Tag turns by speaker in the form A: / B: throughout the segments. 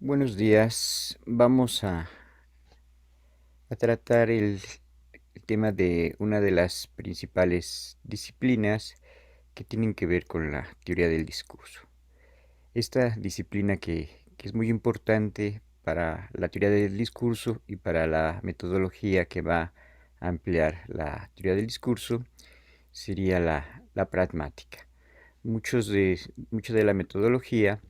A: Buenos días. Vamos a tratar el tema de una de las principales disciplinas que tienen que ver con la teoría del discurso. Esta disciplina que es muy importante para la teoría del discurso y para la metodología que va a ampliar la teoría del discurso sería la pragmática. Mucha de la metodología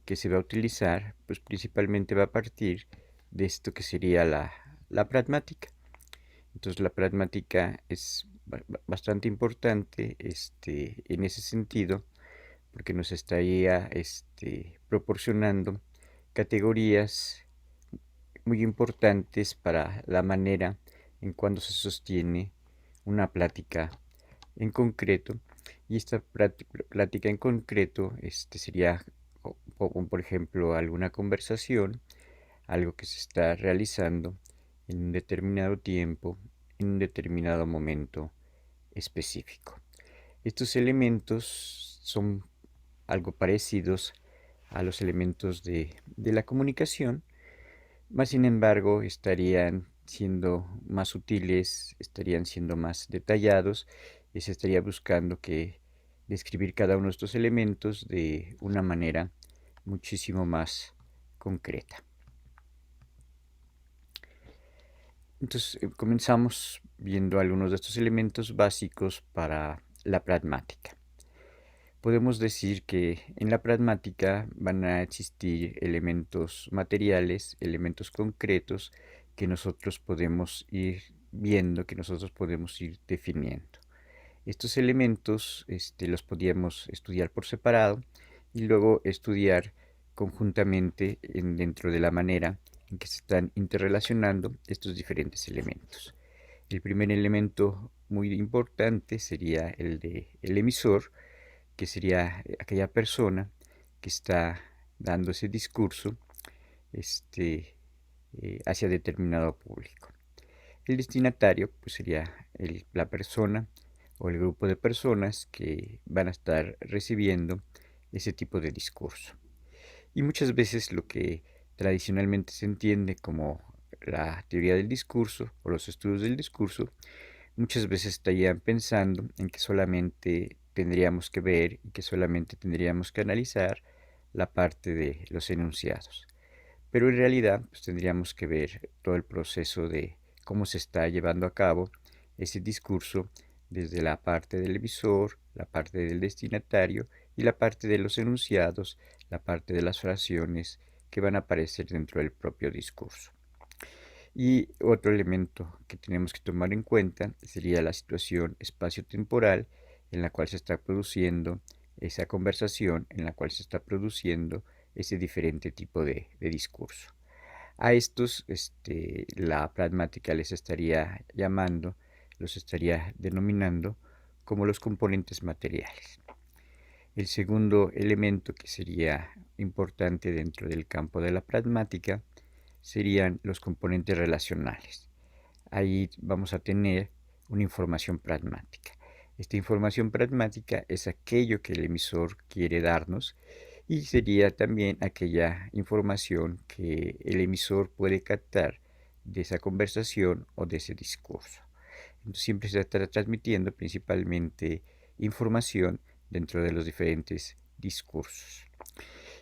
A: que se va a utilizar, pues principalmente va a partir de esto que sería la pragmática. Entonces la pragmática es bastante importante en ese sentido porque nos estaría proporcionando categorías muy importantes para la manera en cuando se sostiene una plática en concreto. Y esta plática en concreto sería, por ejemplo, alguna conversación, algo que se está realizando en un determinado tiempo, en un determinado momento específico. Estos elementos son algo parecidos a los elementos de la comunicación, más sin embargo estarían siendo más sutiles, estarían siendo más detallados y se estaría buscando que describir cada uno de estos elementos de una manera muchísimo más concreta. Entonces comenzamos viendo algunos de estos elementos básicos para la pragmática. Podemos decir que en la pragmática van a existir elementos materiales, elementos concretos que nosotros podemos ir viendo, que nosotros podemos ir definiendo. Estos elementos los podíamos estudiar por separado y luego estudiar conjuntamente dentro de la manera en que se están interrelacionando estos diferentes elementos. El primer elemento muy importante sería el emisor, que sería aquella persona que está dando ese discurso hacia determinado público. El destinatario pues, sería la persona o el grupo de personas que van a estar recibiendo ese tipo de discurso. Y muchas veces lo que tradicionalmente se entiende como la teoría del discurso o los estudios del discurso, muchas veces estarían pensando en que solamente tendríamos que ver y que solamente tendríamos que analizar la parte de los enunciados. Pero en realidad pues, tendríamos que ver todo el proceso de cómo se está llevando a cabo ese discurso desde la parte del emisor, la parte del destinatario y la parte de los enunciados, la parte de las oraciones que van a aparecer dentro del propio discurso. Y otro elemento que tenemos que tomar en cuenta sería la situación espacio-temporal en la cual se está produciendo esa conversación, en la cual se está produciendo ese diferente tipo de discurso. A estos la pragmática les estaría llamando, los estaría denominando como los componentes materiales. El segundo elemento que sería importante dentro del campo de la pragmática serían los componentes relacionales. Ahí vamos a tener una información pragmática. Esta información pragmática es aquello que el emisor quiere darnos y sería también aquella información que el emisor puede captar de esa conversación o de ese discurso. Entonces siempre se estará transmitiendo principalmente información dentro de los diferentes discursos.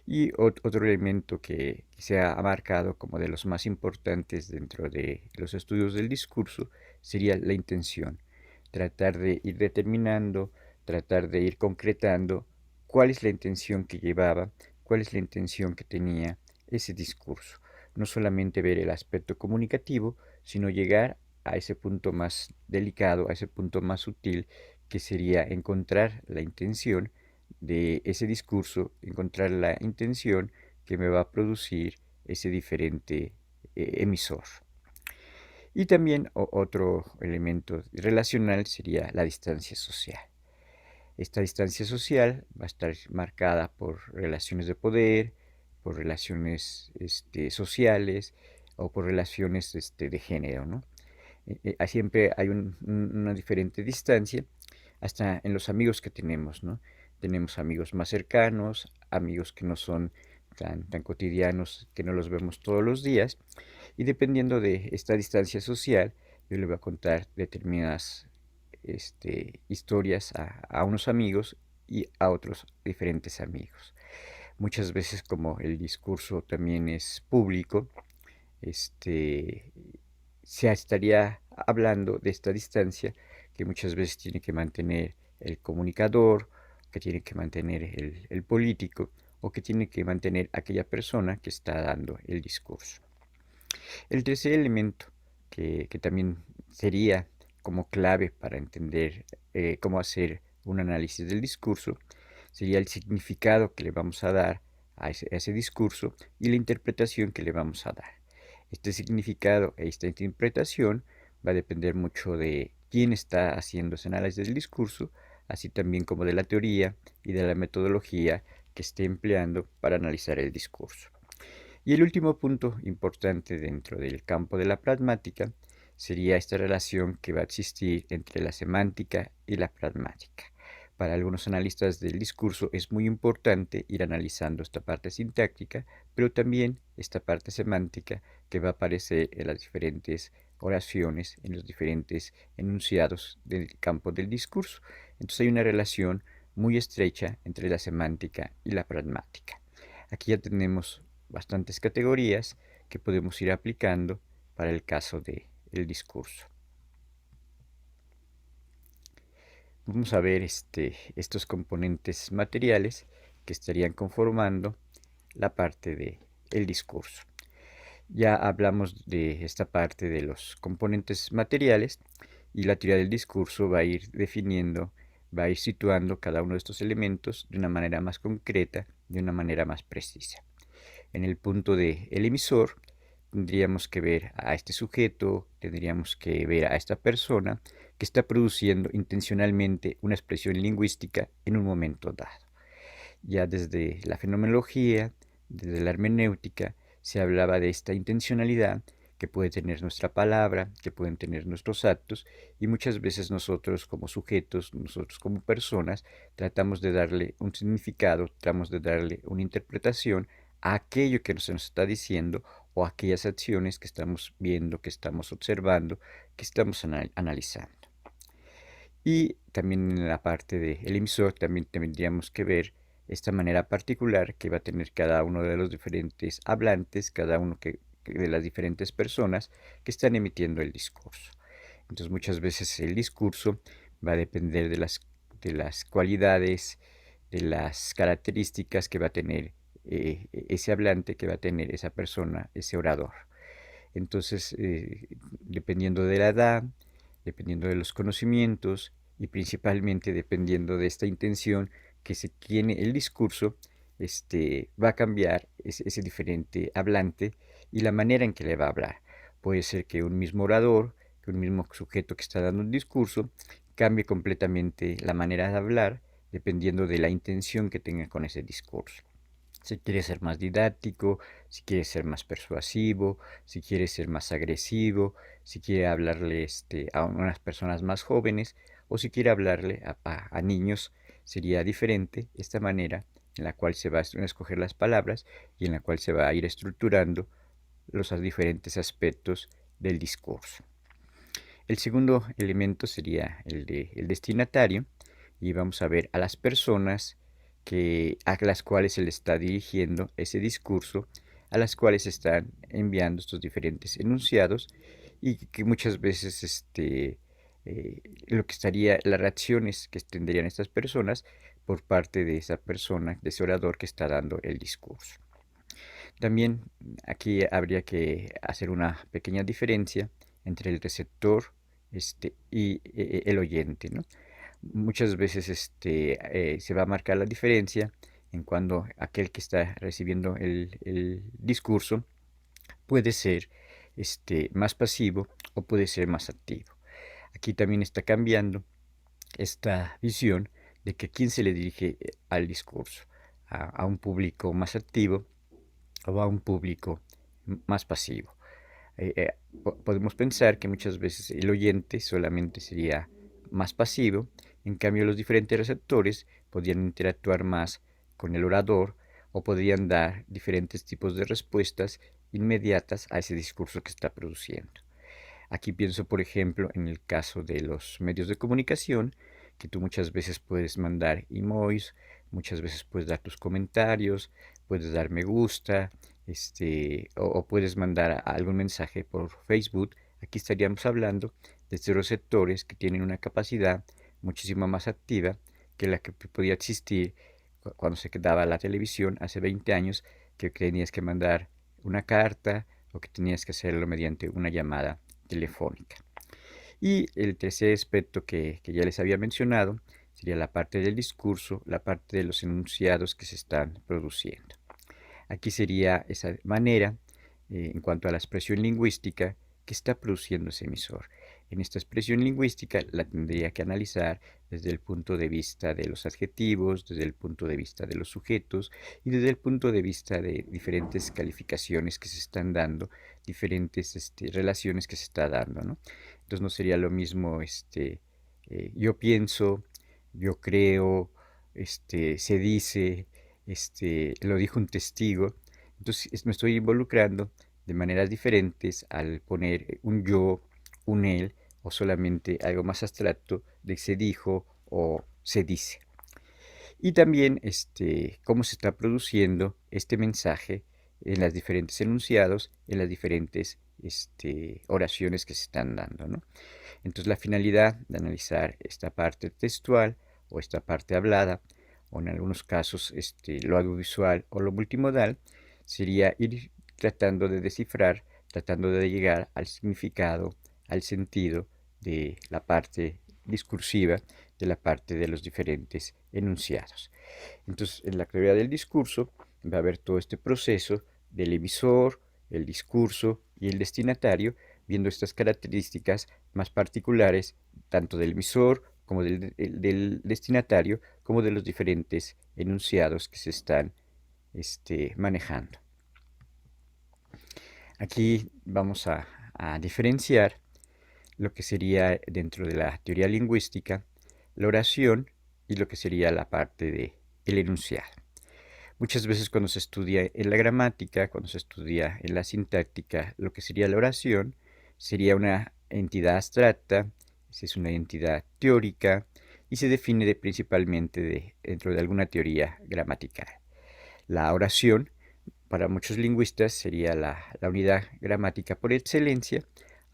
A: Y otro elemento que se ha marcado como de los más importantes dentro de los estudios del discurso sería la intención. Tratar de ir determinando, tratar de ir concretando cuál es la intención que llevaba, cuál es la intención que tenía ese discurso. No solamente ver el aspecto comunicativo, sino llegar a ese punto más delicado, a ese punto más sutil, que sería encontrar la intención de ese discurso, encontrar la intención que me va a producir ese diferente emisor. Y también otro elemento relacional sería la distancia social. Esta distancia social va a estar marcada por relaciones de poder, por relaciones sociales o por relaciones de género, ¿no? Siempre hay una diferente distancia, hasta en los amigos que tenemos, ¿no? Tenemos amigos más cercanos, amigos que no son tan cotidianos que no los vemos todos los días. Y dependiendo de esta distancia social, yo le voy a contar determinadas historias a unos amigos y a otros diferentes amigos. Muchas veces, como el discurso también es público, este, se estaría hablando de esta distancia que muchas veces tiene que mantener el comunicador, que tiene que mantener el político o que tiene que mantener aquella persona que está dando el discurso. El tercer elemento que también sería como clave para entender cómo hacer un análisis del discurso sería el significado que le vamos a dar a ese discurso y la interpretación que le vamos a dar. Este significado e esta interpretación va a depender mucho de quién está haciendo ese análisis del discurso, así también como de la teoría y de la metodología que esté empleando para analizar el discurso. Y el último punto importante dentro del campo de la pragmática sería esta relación que va a existir entre la semántica y la pragmática. Para algunos analistas del discurso es muy importante ir analizando esta parte sintáctica, pero también esta parte semántica que va a aparecer en las diferentes oraciones, en los diferentes enunciados del campo del discurso. Entonces hay una relación muy estrecha entre la semántica y la pragmática. Aquí ya tenemos bastantes categorías que podemos ir aplicando para el caso del discurso. Vamos a ver estos componentes materiales que estarían conformando la parte del discurso. Ya hablamos de esta parte de los componentes materiales y la teoría del discurso va a ir definiendo, va a ir situando cada uno de estos elementos de una manera más concreta, de una manera más precisa. En el punto del emisor tendríamos que ver a este sujeto, tendríamos que ver a esta persona que está produciendo intencionalmente una expresión lingüística en un momento dado. Ya desde la fenomenología, desde la hermenéutica, se hablaba de esta intencionalidad que puede tener nuestra palabra, que pueden tener nuestros actos, y muchas veces nosotros como sujetos, nosotros como personas, tratamos de darle un significado, tratamos de darle una interpretación a aquello que se nos está diciendo o a aquellas acciones que estamos viendo, que estamos observando, que estamos analizando. Y también en la parte del emisor también tendríamos que ver esta manera particular que va a tener cada uno de los diferentes hablantes, cada uno de las diferentes personas que están emitiendo el discurso. Entonces muchas veces el discurso va a depender de las cualidades, de las características que va a tener ese hablante, que va a tener esa persona, ese orador. Entonces, dependiendo de la edad, dependiendo de los conocimientos y principalmente dependiendo de esta intención que se tiene el discurso, va a cambiar ese diferente hablante y la manera en que le va a hablar. Puede ser que un mismo orador, que un mismo sujeto que está dando un discurso, cambie completamente la manera de hablar dependiendo de la intención que tenga con ese discurso. Si quiere ser más didáctico, si quiere ser más persuasivo, si quiere ser más agresivo, si quiere hablarle a unas personas más jóvenes o si quiere hablarle a niños, sería diferente esta manera en la cual se va a escoger las palabras y en la cual se va a ir estructurando los diferentes aspectos del discurso. El segundo elemento sería el destinatario y vamos a ver a las personas a las cuales se le está dirigiendo ese discurso, a las cuales se están enviando estos diferentes enunciados y que muchas veces lo que estaría, las reacciones que tendrían estas personas por parte de esa persona, de ese orador que está dando el discurso. También aquí habría que hacer una pequeña diferencia entre el receptor y el oyente, ¿no? Muchas veces se va a marcar la diferencia en cuando aquel que está recibiendo el discurso puede ser más pasivo o puede ser más activo. Aquí también está cambiando esta visión de que quién se le dirige al discurso, a un público más activo o a un público más pasivo. Podemos pensar que muchas veces el oyente solamente sería más pasivo, en cambio los diferentes receptores podrían interactuar más con el orador o podrían dar diferentes tipos de respuestas inmediatas a ese discurso que está produciendo. Aquí pienso, por ejemplo, en el caso de los medios de comunicación, que tú muchas veces puedes mandar emojis, muchas veces puedes dar tus comentarios, puedes dar me gusta, o puedes mandar algún mensaje por Facebook. Aquí estaríamos hablando de estos receptores que tienen una capacidad muchísimo más activa que la que podía existir cuando se quedaba la televisión hace 20 años, que tenías que mandar una carta o que tenías que hacerlo mediante una llamada telefónica. Y el tercer aspecto que ya les había mencionado sería la parte del discurso, la parte de los enunciados que se están produciendo. Aquí sería esa manera, en cuanto a la expresión lingüística, que está produciendo ese emisor. En esta expresión lingüística la tendría que analizar desde el punto de vista de los adjetivos, desde el punto de vista de los sujetos y desde el punto de vista de diferentes calificaciones que se están dando, diferentes relaciones que se está dando, ¿no? Entonces no sería lo mismo yo pienso, yo creo, se dice, lo dijo un testigo. Entonces me estoy involucrando de maneras diferentes al poner un yo, un él o solamente algo más abstracto de se dijo o se dice. Y también cómo se está produciendo este mensaje en los diferentes enunciados, en las diferentes oraciones que se están dando, ¿no? Entonces la finalidad de analizar esta parte textual o esta parte hablada, o en algunos casos lo audiovisual o lo multimodal, sería ir tratando de descifrar, tratando de llegar al significado, al sentido de la parte discursiva, de la parte de los diferentes enunciados. Entonces, en la teoría del discurso va a haber todo este proceso del emisor, el discurso y el destinatario, viendo estas características más particulares, tanto del emisor como del destinatario, como de los diferentes enunciados que se están manejando. Aquí vamos a diferenciar lo que sería dentro de la teoría lingüística la oración y lo que sería la parte del enunciado. Muchas veces cuando se estudia en la gramática, cuando se estudia en la sintáctica, lo que sería la oración sería una entidad abstracta, es una entidad teórica y se define principalmente dentro de alguna teoría gramatical. La oración, para muchos lingüistas, sería la unidad gramática por excelencia,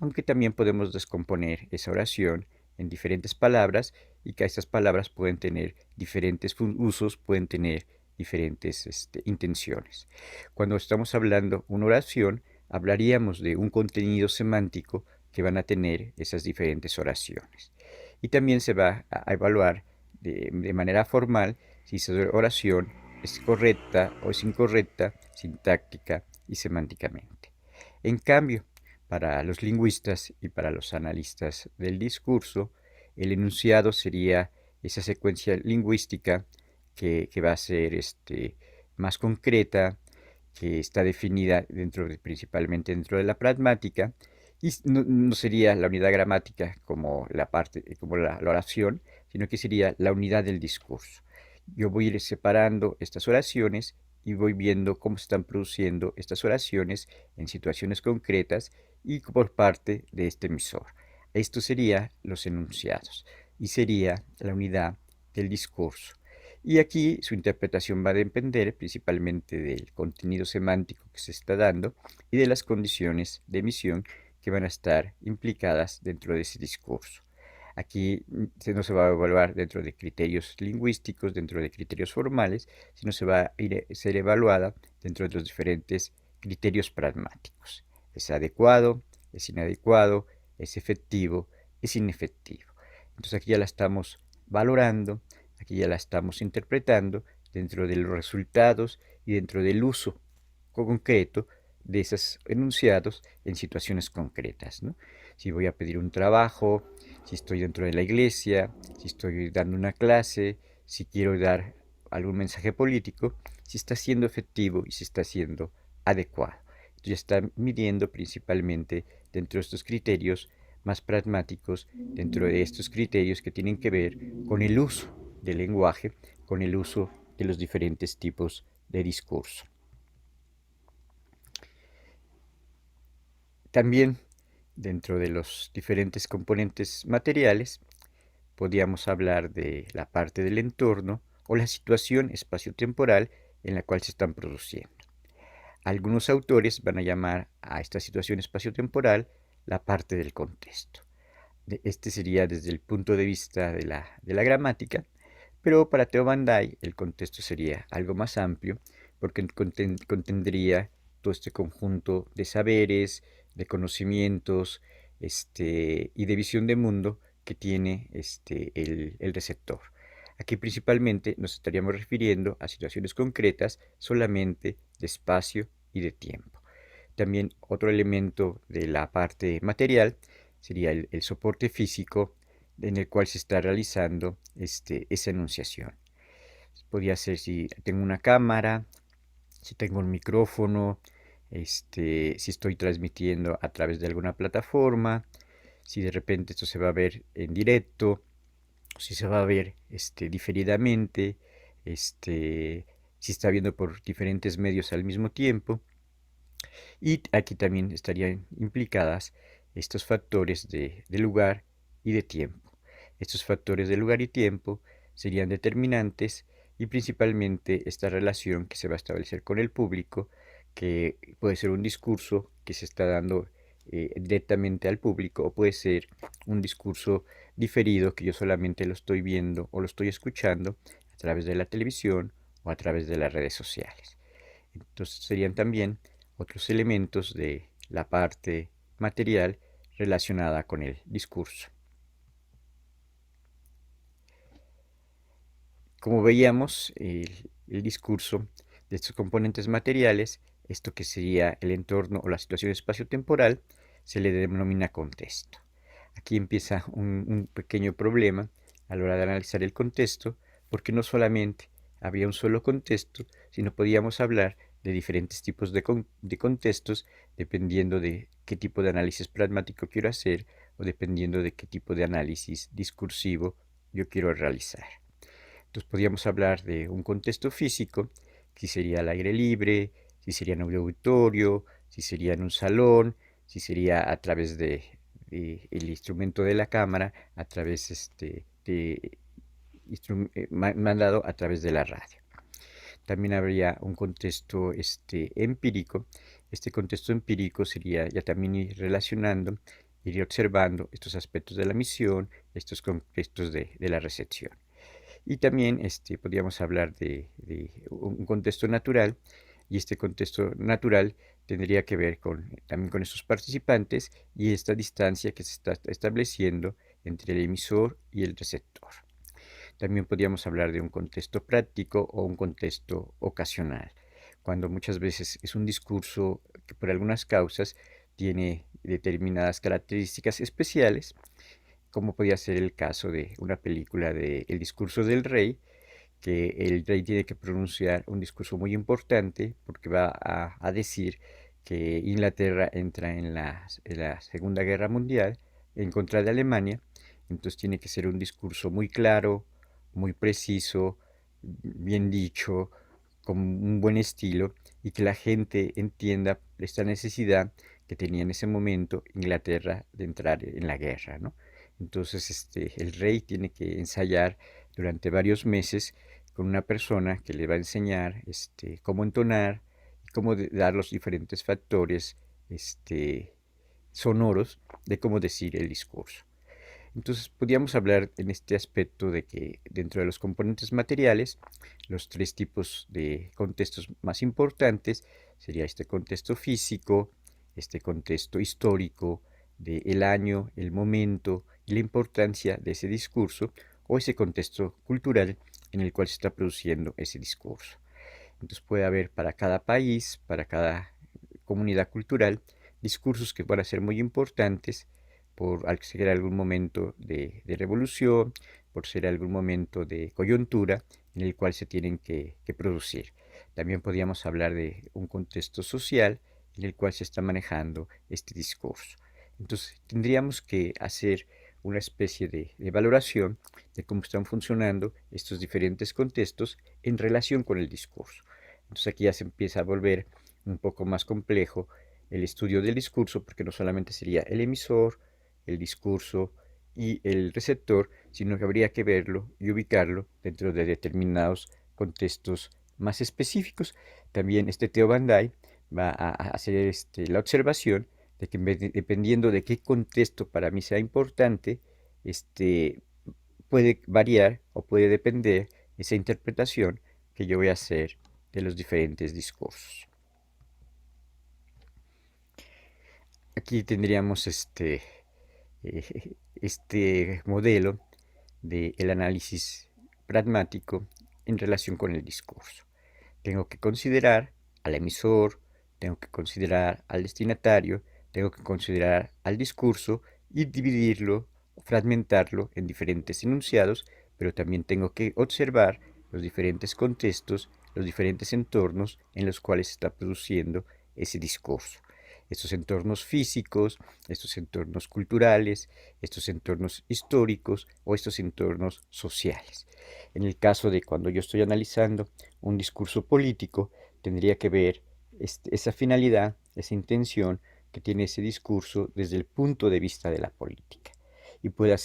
A: aunque también podemos descomponer esa oración en diferentes palabras y que estas palabras pueden tener diferentes usos, pueden tener diferentes intenciones. Cuando estamos hablando una oración, hablaríamos de un contenido semántico que van a tener esas diferentes oraciones. Y también se va a evaluar de manera formal si esa oración es correcta o es incorrecta sintáctica y semánticamente. En cambio, para los lingüistas y para los analistas del discurso, el enunciado sería esa secuencia lingüística que va a ser más concreta, que está definida principalmente dentro de la pragmática, y no sería la unidad gramática como la oración, sino que sería la unidad del discurso. Yo voy a ir separando estas oraciones y voy viendo cómo se están produciendo estas oraciones en situaciones concretas y por parte de este emisor. Esto sería los enunciados y sería la unidad del discurso. Y aquí su interpretación va a depender principalmente del contenido semántico que se está dando y de las condiciones de emisión que van a estar implicadas dentro de ese discurso. Aquí no se va a evaluar dentro de criterios lingüísticos, dentro de criterios formales, sino se va a ser evaluada dentro de los diferentes criterios pragmáticos. Es adecuado, es inadecuado, es efectivo, es inefectivo. Entonces aquí ya la estamos valorando, aquí ya la estamos interpretando dentro de los resultados y dentro del uso concreto de esos enunciados en situaciones concretas, ¿no? Si voy a pedir un trabajo, si estoy dentro de la iglesia, si estoy dando una clase, si quiero dar algún mensaje político, si está siendo efectivo y si está siendo adecuado. Entonces ya está midiendo principalmente dentro de estos criterios más pragmáticos, dentro de estos criterios que tienen que ver con el uso del lenguaje, con el uso de los diferentes tipos de discurso. También, dentro de los diferentes componentes materiales, podríamos hablar de la parte del entorno o la situación espaciotemporal en la cual se están produciendo. Algunos autores van a llamar a esta situación espaciotemporal la parte del contexto. Este sería desde el punto de vista de la gramática, pero para Theo Van Dijk el contexto sería algo más amplio porque contendría todo este conjunto de saberes, de conocimientos y de visión de mundo que tiene el receptor. Aquí principalmente nos estaríamos refiriendo a situaciones concretas solamente de espacio y de tiempo. También otro elemento de la parte material sería el soporte físico en el cual se está realizando esa enunciación. Podría ser si tengo una cámara, si tengo un micrófono, si estoy transmitiendo a través de alguna plataforma, si de repente esto se va a ver en directo, si se va a ver diferidamente, si está viendo por diferentes medios al mismo tiempo. Y aquí también estarían implicadas estos factores de lugar y de tiempo. Estos factores de lugar y tiempo serían determinantes y principalmente esta relación que se va a establecer con el público, que puede ser un discurso que se está dando directamente al público o puede ser un discurso diferido que yo solamente lo estoy viendo o lo estoy escuchando a través de la televisión o a través de las redes sociales. Entonces serían también otros elementos de la parte material relacionada con el discurso. Como veíamos, el discurso de estos componentes materiales, esto que sería el entorno o la situación espaciotemporal, se le denomina contexto. Aquí empieza un pequeño problema a la hora de analizar el contexto, porque no solamente había un solo contexto, sino podíamos hablar de diferentes tipos de contextos dependiendo de qué tipo de análisis pragmático quiero hacer o dependiendo de qué tipo de análisis discursivo yo quiero realizar. Entonces podríamos hablar de un contexto físico, si sería al aire libre, si sería en un auditorio, si sería en un salón, si sería a través de el instrumento de la cámara, a través mandado a través de la radio. También habría un contexto empírico. Este contexto empírico sería ya también ir relacionando, ir observando estos aspectos de la misión, estos contextos de la recepción. Y también podríamos hablar de un contexto natural, y este contexto natural tendría que ver también con estos participantes y esta distancia que se está estableciendo entre el emisor y el receptor. También podríamos hablar de un contexto práctico o un contexto ocasional, cuando muchas veces es un discurso que por algunas causas tiene determinadas características especiales, como podría ser el caso de una película de El discurso del rey, que el rey tiene que pronunciar un discurso muy importante porque va a decir que Inglaterra entra en la Segunda Guerra Mundial en contra de Alemania. Entonces tiene que ser un discurso muy claro, muy preciso, bien dicho, con un buen estilo y que la gente entienda esta necesidad que tenía en ese momento Inglaterra de entrar en la guerra, ¿no? Entonces el rey tiene que ensayar durante varios meses con una persona que le va a enseñar cómo entonar y cómo dar los diferentes factores sonoros de cómo decir el discurso. Entonces podríamos hablar en este aspecto de que dentro de los componentes materiales, los tres tipos de contextos más importantes sería este contexto físico, este contexto histórico del año, el momento y la importancia de ese discurso o ese contexto cultural en el cual se está produciendo ese discurso. Entonces puede haber para cada país, para cada comunidad cultural, discursos que van a ser muy importantes por ser algún momento de revolución, por ser algún momento de coyuntura en el cual se tienen que producir. También podríamos hablar de un contexto social en el cual se está manejando este discurso. Entonces tendríamos que hacer una especie de valoración de cómo están funcionando estos diferentes contextos en relación con el discurso. Entonces aquí ya se empieza a volver un poco más complejo el estudio del discurso, porque no solamente sería el emisor, el discurso y el receptor, sino que habría que verlo y ubicarlo dentro de determinados contextos más específicos. También Theo Van Dyke va a hacer la observación de que dependiendo de qué contexto para mí sea importante, puede variar o puede depender esa interpretación que yo voy a hacer de los diferentes discursos. Aquí tendríamos este modelo del análisis pragmático en relación con el discurso. Tengo que considerar al emisor, tengo que considerar al destinatario, tengo que considerar al discurso y dividirlo, fragmentarlo en diferentes enunciados, pero también tengo que observar los diferentes contextos, los diferentes entornos en los cuales se está produciendo ese discurso. Estos entornos físicos, estos entornos culturales, estos entornos históricos o estos entornos sociales. En el caso de cuando yo estoy analizando un discurso político, tendría que ver esa finalidad, esa intención que tiene ese discurso desde el punto de vista de la política. Y puede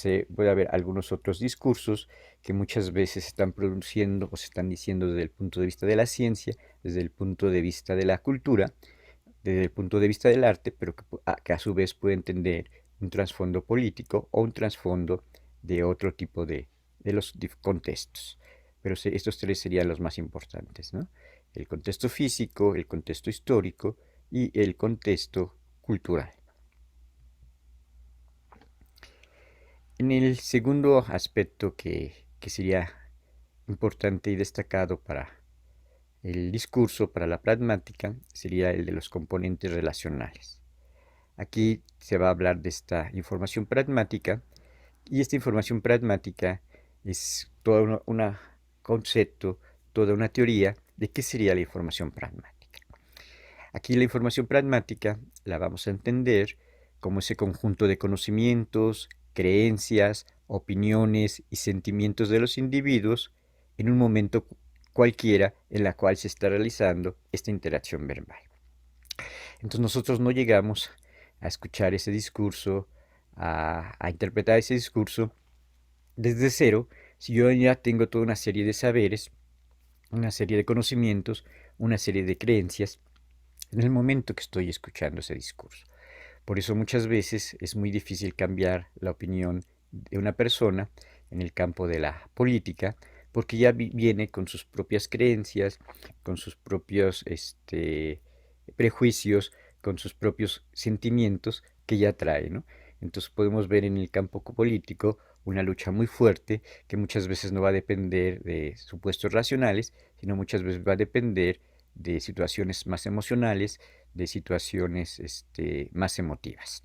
A: haber algunos otros discursos que muchas veces se están produciendo o se están diciendo desde el punto de vista de la ciencia, desde el punto de vista de la cultura, desde el punto de vista del arte, pero que a su vez pueden tener un trasfondo político o un trasfondo de otro tipo de los contextos. Pero estos tres serían los más importantes, ¿no? El contexto físico, el contexto histórico y el contexto cultural. En el segundo aspecto que sería importante y destacado para el discurso, para la pragmática, sería el de los componentes relacionales. Aquí se va a hablar de esta información pragmática y esta información pragmática es todo un concepto, toda una teoría de qué sería la información pragmática. Aquí la información pragmática la vamos a entender como ese conjunto de conocimientos, creencias, opiniones y sentimientos de los individuos en un momento cualquiera en la cual se está realizando esta interacción verbal. Entonces nosotros no llegamos a escuchar ese discurso, a interpretar ese discurso desde cero, si yo ya tengo toda una serie de saberes, una serie de conocimientos, una serie de creencias en el momento que estoy escuchando ese discurso. Por eso muchas veces es muy difícil cambiar la opinión de una persona en el campo de la política, porque ya viene con sus propias creencias, con sus propios prejuicios, con sus propios sentimientos que ya trae, ¿no? Entonces podemos ver en el campo político una lucha muy fuerte que muchas veces no va a depender de supuestos racionales, sino muchas veces va a depender de situaciones más emocionales, de situaciones más emotivas.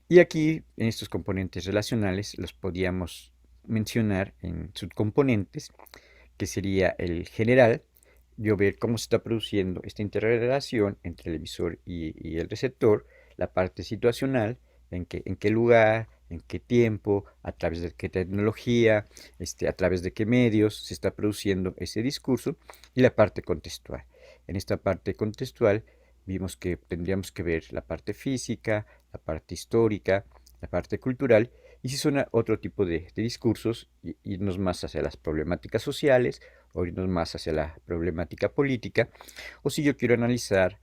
A: Y aquí, en estos componentes relacionales, los podíamos mencionar en subcomponentes, que sería el general, yo ver cómo se está produciendo esta interrelación entre el emisor y el receptor, la parte situacional, en qué lugar, en qué tiempo, a través de qué tecnología, a través de qué medios se está produciendo ese discurso, y la parte contextual. En esta parte contextual vimos que tendríamos que ver la parte física, la parte histórica, la parte cultural, y si son otro tipo de discursos, irnos más hacia las problemáticas sociales, o irnos más hacia la problemática política, o si yo quiero analizar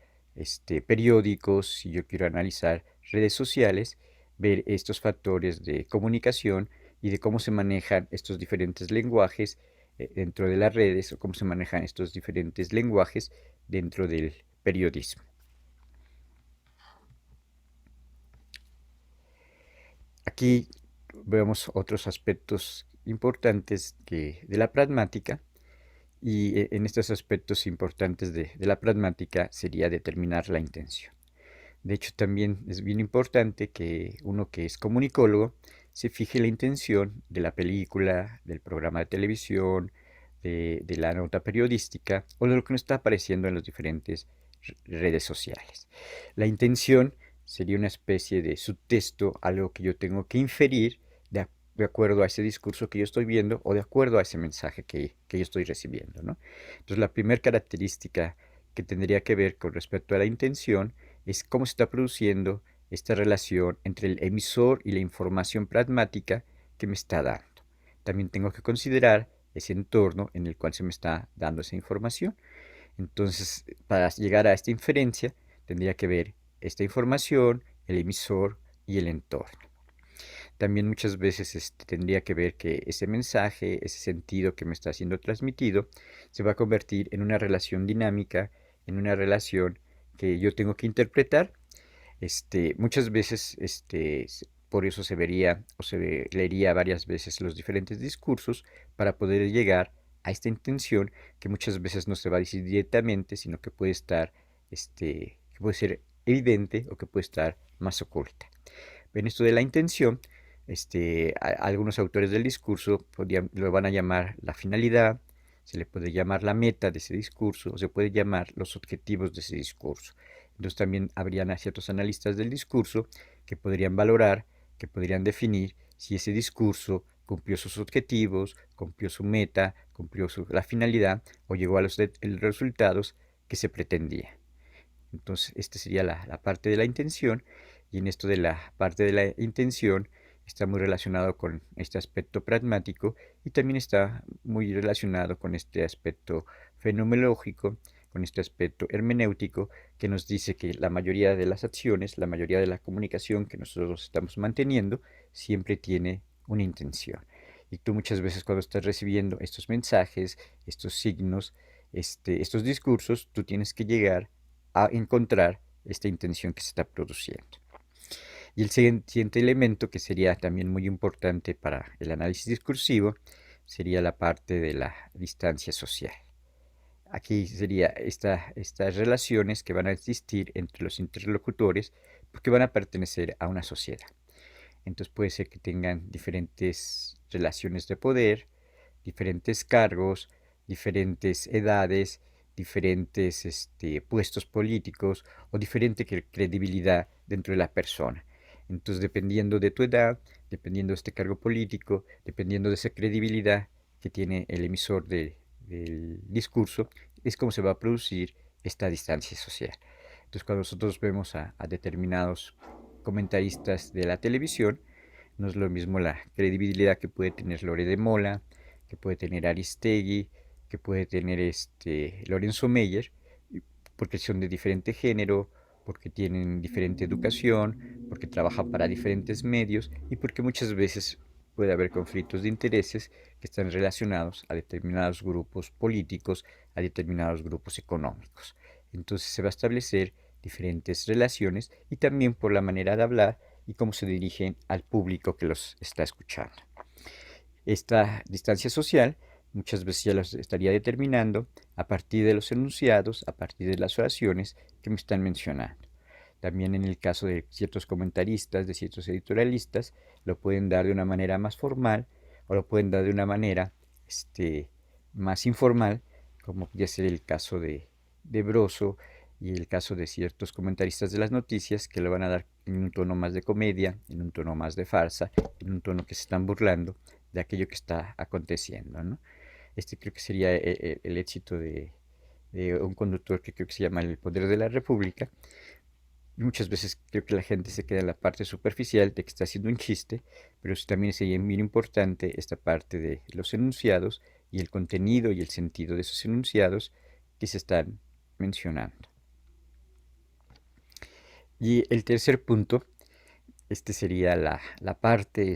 A: periódicos, si yo quiero analizar redes sociales, ver estos factores de comunicación y de cómo se manejan estos diferentes lenguajes dentro de las redes, o cómo se manejan estos diferentes lenguajes dentro del periodismo. Aquí vemos otros aspectos importantes de la pragmática, y en estos aspectos importantes de la pragmática sería determinar la intención. De hecho, también es bien importante que uno que es comunicólogo se fije la intención de la película, del programa de televisión, de la nota periodística o de lo que nos está apareciendo en las diferentes redes sociales. La intención sería una especie de subtexto, algo que yo tengo que inferir de acuerdo a ese discurso que yo estoy viendo o de acuerdo a ese mensaje que yo estoy recibiendo, ¿no? Entonces, la primera característica que tendría que ver con respecto a la intención es cómo se está produciendo esta relación entre el emisor y la información pragmática que me está dando. También tengo que considerar ese entorno en el cual se me está dando esa información. Entonces, para llegar a esta inferencia, tendría que ver esta información, el emisor y el entorno. También muchas veces tendría que ver que ese mensaje, ese sentido que me está siendo transmitido, se va a convertir en una relación dinámica, en una relación que yo tengo que interpretar. Muchas veces, por eso se vería o leería varias veces los diferentes discursos para poder llegar a esta intención que muchas veces no se va a decir directamente, sino que puede estar, que puede ser evidente o que puede estar más oculta. En esto de la intención, algunos autores del discurso lo van a llamar la finalidad, se le puede llamar la meta de ese discurso, o se puede llamar los objetivos de ese discurso. Entonces también habrían ciertos analistas del discurso que podrían valorar, que podrían definir si ese discurso cumplió sus objetivos, cumplió su meta, cumplió la finalidad o llegó a los resultados que se pretendía. Entonces, esta sería la parte de la intención, y en esto de la parte de la intención está muy relacionado con este aspecto pragmático y también está muy relacionado con este aspecto fenomenológico, con este aspecto hermenéutico que nos dice que la mayoría de las acciones, la mayoría de la comunicación que nosotros estamos manteniendo siempre tiene una intención. Y tú muchas veces cuando estás recibiendo estos mensajes, estos signos, estos discursos, tú tienes que llegar a encontrar esta intención que se está produciendo. Y el siguiente elemento que sería también muy importante para el análisis discursivo sería la parte de la distancia social. Aquí sería estas relaciones que van a existir entre los interlocutores porque van a pertenecer a una sociedad. Entonces puede ser que tengan diferentes relaciones de poder, diferentes cargos, diferentes edades, diferentes puestos políticos o diferente credibilidad dentro de la persona. Entonces, dependiendo de tu edad, dependiendo de este cargo político, dependiendo de esa credibilidad que tiene el emisor del discurso, es como se va a producir esta distancia social. Entonces, cuando nosotros vemos a determinados comentaristas de la televisión, no es lo mismo la credibilidad que puede tener Lore de Mola, que puede tener Aristegui, que puede tener Lorenzo Meyer, porque son de diferente género, porque tienen diferente educación, porque trabajan para diferentes medios y porque muchas veces puede haber conflictos de intereses que están relacionados a determinados grupos políticos, a determinados grupos económicos. Entonces se va a establecer diferentes relaciones y también por la manera de hablar y cómo se dirigen al público que los está escuchando. Esta distancia social muchas veces ya los estaría determinando a partir de los enunciados, a partir de las oraciones que me están mencionando. También en el caso de ciertos comentaristas, de ciertos editorialistas, lo pueden dar de una manera más formal o lo pueden dar de una manera más informal, como podría ser el caso de Broso y el caso de ciertos comentaristas de las noticias que lo van a dar en un tono más de comedia, en un tono más de farsa, en un tono que se están burlando de aquello que está aconteciendo, ¿no? Este creo que sería el éxito de un conductor que creo que se llama El Poder de la República. Muchas veces creo que la gente se queda en la parte superficial de que está haciendo un chiste, pero también sería muy importante esta parte de los enunciados y el contenido y el sentido de esos enunciados que se están mencionando. Y el tercer punto, sería la parte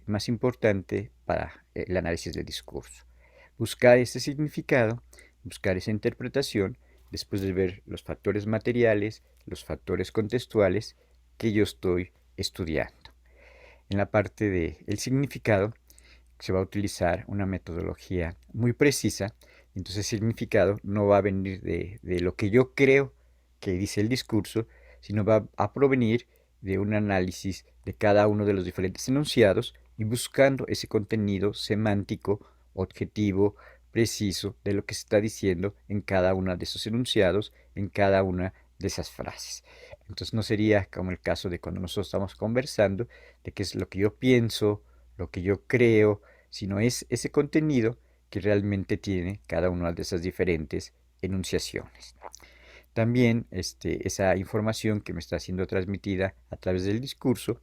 A: más importante para el análisis del discurso. Buscar ese significado, buscar esa interpretación, después de ver los factores materiales, los factores contextuales que yo estoy estudiando. En la parte del significado se va a utilizar una metodología muy precisa, entonces el significado no va a venir de lo que yo creo que dice el discurso, sino va a provenir de un análisis de cada uno de los diferentes enunciados y buscando ese contenido semántico, objetivo, preciso de lo que se está diciendo en cada uno de esos enunciados, en cada una de esas frases. Entonces no sería como el caso de cuando nosotros estamos conversando, de qué es lo que yo pienso, lo que yo creo, sino es ese contenido que realmente tiene cada una de esas diferentes enunciaciones. También esa información que me está siendo transmitida a través del discurso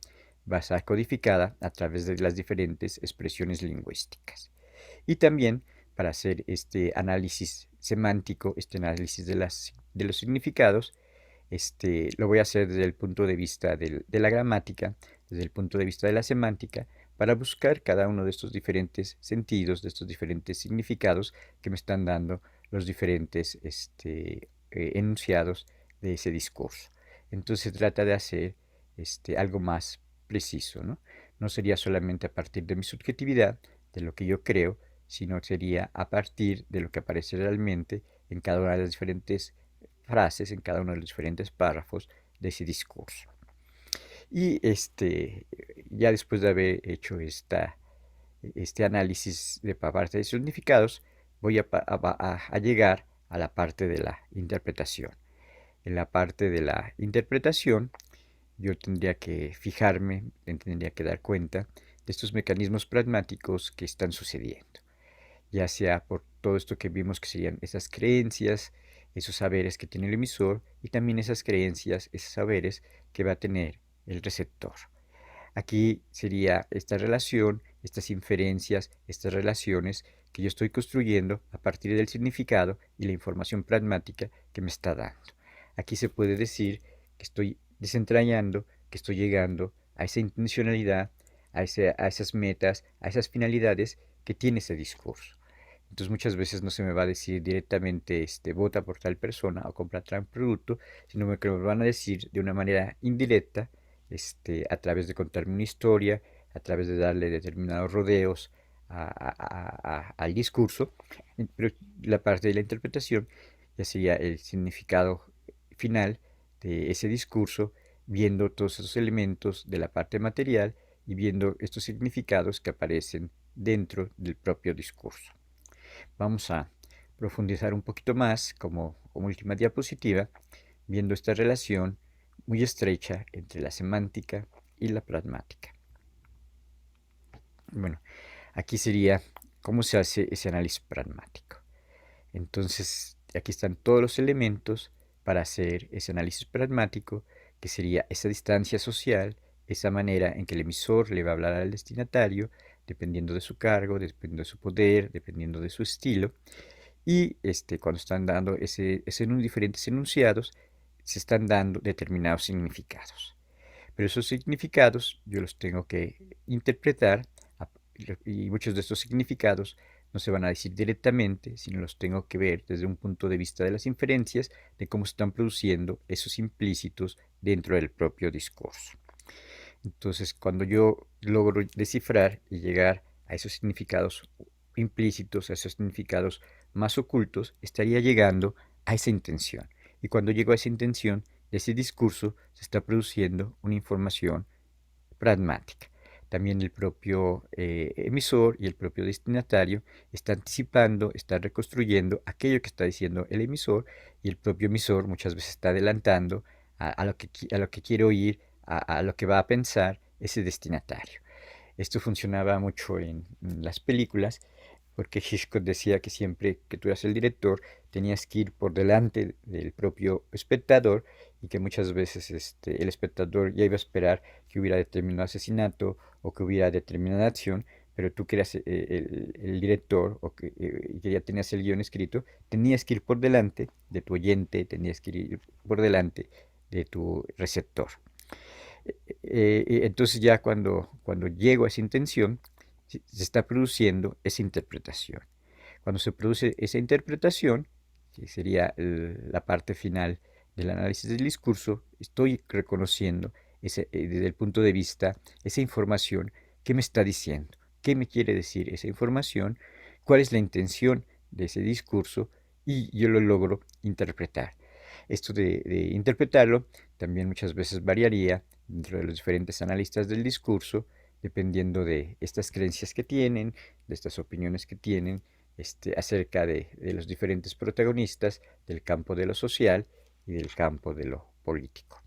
A: va a ser codificada a través de las diferentes expresiones lingüísticas. Y también para hacer este análisis semántico, este análisis de los significados, lo voy a hacer desde el punto de vista de la gramática, desde el punto de vista de la semántica, para buscar cada uno de estos diferentes sentidos, de estos diferentes significados que me están dando los diferentes enunciados de ese discurso. Entonces se trata de hacer algo más preciso, ¿no? No sería solamente a partir de mi subjetividad, de lo que yo creo, sino sería a partir de lo que aparece realmente en cada una de las diferentes frases, en cada uno de los diferentes párrafos de ese discurso. Y ya después de haber hecho este análisis de parte de significados, voy a llegar a la parte de la interpretación. En la parte de la interpretación, yo tendría que fijarme, tendría que dar cuenta de estos mecanismos pragmáticos que están sucediendo, ya sea por todo esto que vimos que serían esas creencias, esos saberes que tiene el emisor y también esas creencias, esos saberes que va a tener el receptor. Aquí sería esta relación, estas inferencias, estas relaciones que yo estoy construyendo a partir del significado y la información pragmática que me está dando. Aquí se puede decir que estoy desentrañando, que estoy llegando a esa intencionalidad, a esas metas, a esas finalidades que tiene ese discurso. Entonces muchas veces no se me va a decir directamente vota por tal persona o compra tal producto, sino que me van a decir de una manera indirecta, a través de contarme una historia, a través de darle determinados rodeos al discurso, pero la parte de la interpretación ya sería el significado final de ese discurso, viendo todos esos elementos de la parte material y viendo estos significados que aparecen dentro del propio discurso. Vamos a profundizar un poquito más como última diapositiva, viendo esta relación muy estrecha entre la semántica y la pragmática. Bueno, aquí sería cómo se hace ese análisis pragmático. Entonces, aquí están todos los elementos para hacer ese análisis pragmático, que sería esa distancia social, esa manera en que el emisor le va a hablar al destinatario, dependiendo de su cargo, dependiendo de su poder, dependiendo de su estilo. Y cuando están dando diferentes enunciados, se están dando determinados significados. Pero esos significados yo los tengo que interpretar y muchos de estos significados no se van a decir directamente, sino los tengo que ver desde un punto de vista de las inferencias, de cómo se están produciendo esos implícitos dentro del propio discurso. Entonces, cuando yo logro descifrar y llegar a esos significados implícitos, a esos significados más ocultos, estaría llegando a esa intención. Y cuando llego a esa intención, de ese discurso se está produciendo una información pragmática. También el propio emisor y el propio destinatario está anticipando, está reconstruyendo aquello que está diciendo el emisor, y el propio emisor muchas veces está adelantando a lo que quiere oír, a lo que va a pensar ese destinatario. Esto funcionaba mucho en las películas, porque Hitchcock decía que siempre que tú eras el director tenías que ir por delante del propio espectador, y que muchas veces el espectador ya iba a esperar que hubiera determinado asesinato o que hubiera determinada acción, pero tú que eras el director y que ya tenías el guión escrito, tenías que ir por delante de tu oyente, tenías que ir por delante de tu receptor. Entonces ya cuando llego a esa intención, se está produciendo esa interpretación. Cuando se produce esa interpretación, que sería la parte final del análisis del discurso, estoy reconociendo desde el punto de vista esa información que me está diciendo, qué me quiere decir esa información, cuál es la intención de ese discurso, y yo lo logro interpretar. Esto de interpretarlo también muchas veces variaría dentro de los diferentes analistas del discurso, dependiendo de estas creencias que tienen, de estas opiniones que tienen, acerca de los diferentes protagonistas del campo de lo social y del campo de lo político.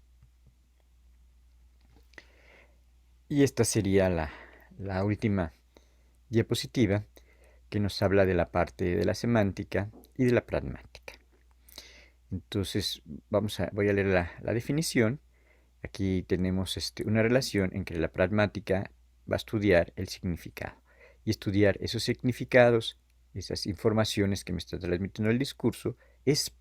A: Y esta sería la última diapositiva que nos habla de la parte de la semántica y de la pragmática. Entonces voy a leer la definición. Aquí tenemos una relación en que la pragmática va a estudiar el significado y estudiar esos significados, esas informaciones que me está transmitiendo el discurso, es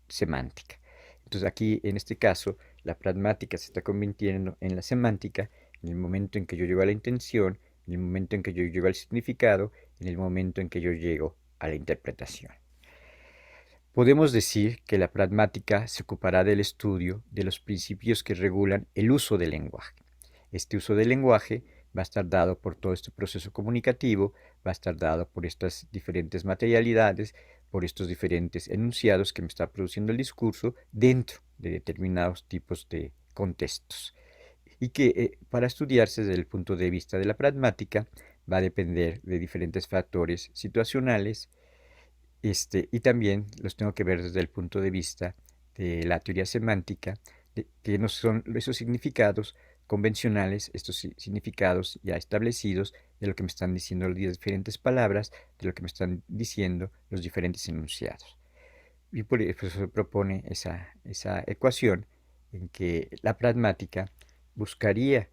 A: semántica. Entonces aquí, en este caso, la pragmática se está convirtiendo en la semántica en el momento en que yo llego a la intención, en el momento en que yo llego al significado, en el momento en que yo llego a la interpretación. Podemos decir que la pragmática se ocupará del estudio de los principios que regulan el uso del lenguaje. Este uso del lenguaje va a estar dado por todo este proceso comunicativo, va a estar dado por estas diferentes materialidades, por estos diferentes enunciados que me está produciendo el discurso dentro de determinados tipos de contextos. Y que para estudiarse desde el punto de vista de la pragmática va a depender de diferentes factores situacionales, y también los tengo que ver desde el punto de vista de la teoría semántica, que no son esos significados convencionales, estos significados ya establecidos de lo que me están diciendo las diferentes palabras, de lo que me están diciendo los diferentes enunciados. Y por eso se propone esa ecuación en que la pragmática buscaría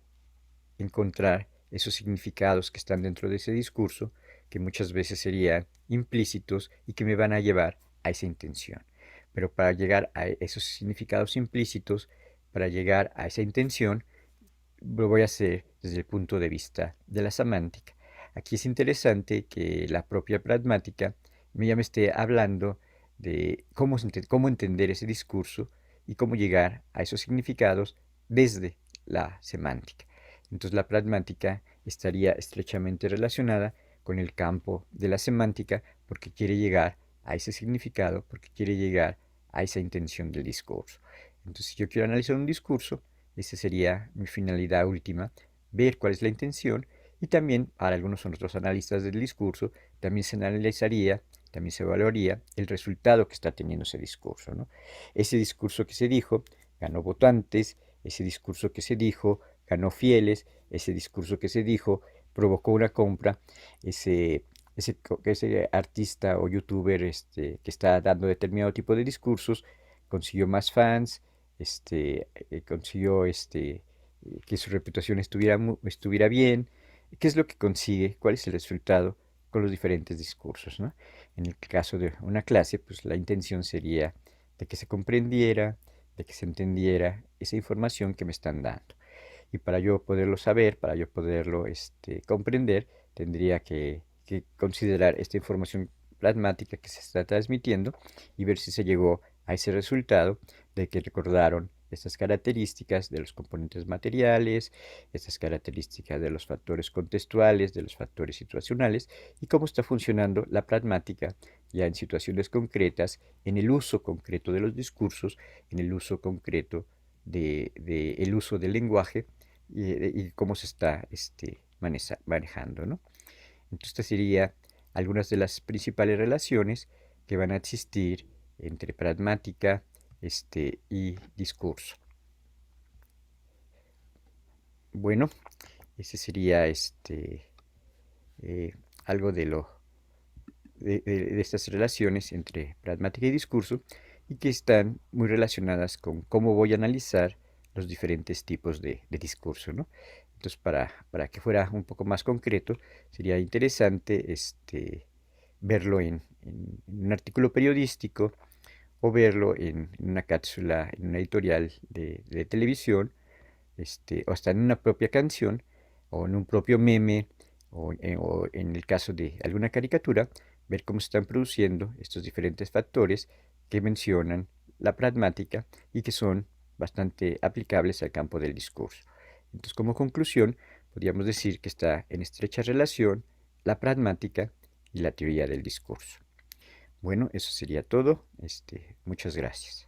A: encontrar esos significados que están dentro de ese discurso, que muchas veces serían implícitos y que me van a llevar a esa intención. Pero para llegar a esos significados implícitos, para llegar a esa intención, lo voy a hacer desde el punto de vista de la semántica. Aquí es interesante que la propia pragmática ya me esté hablando de cómo entender ese discurso y cómo llegar a esos significados desde la semántica. Entonces la pragmática estaría estrechamente relacionada con el campo de la semántica porque quiere llegar a ese significado, porque quiere llegar a esa intención del discurso. Entonces, si yo quiero analizar un discurso, esa sería mi finalidad última, ver cuál es la intención, y también para algunos otros analistas del discurso, también se analizaría, también se evaluaría el resultado que está teniendo ese discurso, ¿no? Ese discurso que se dijo ganó votantes, ese discurso que se dijo ganó fieles, ese discurso que se dijo provocó una compra, ese artista o youtuber que está dando determinado tipo de discursos consiguió más fans, consiguió que su reputación estuviera bien. ¿Qué es lo que consigue? ¿Cuál es el resultado con los diferentes discursos, ¿no? En el caso de una clase, pues la intención sería de que se comprendiera, de que se entendiera esa información que me están dando. Y para yo poderlo saber, para yo poderlo comprender, tendría que considerar esta información plasmática que se está transmitiendo y ver si se llegó a ese resultado de que recordaron estas características de los componentes materiales, estas características de los factores contextuales, de los factores situacionales y cómo está funcionando la pragmática ya en situaciones concretas, en el uso concreto de los discursos, en el uso concreto el uso del lenguaje y cómo se está manejando, ¿no? Entonces, estas serían algunas de las principales relaciones que van a existir entre pragmática y discurso. Bueno, ese sería algo de estas relaciones entre pragmática y discurso y que están muy relacionadas con cómo voy a analizar los diferentes tipos de discurso, ¿no? Entonces, para que fuera un poco más concreto, sería interesante verlo en un artículo periodístico o verlo en una cápsula, en una editorial de televisión, o hasta en una propia canción, o en un propio meme, o en el caso de alguna caricatura, ver cómo se están produciendo estos diferentes factores que mencionan la pragmática y que son bastante aplicables al campo del discurso. Entonces, como conclusión, podríamos decir que está en estrecha relación la pragmática y la teoría del discurso. Bueno, eso sería todo. Muchas gracias.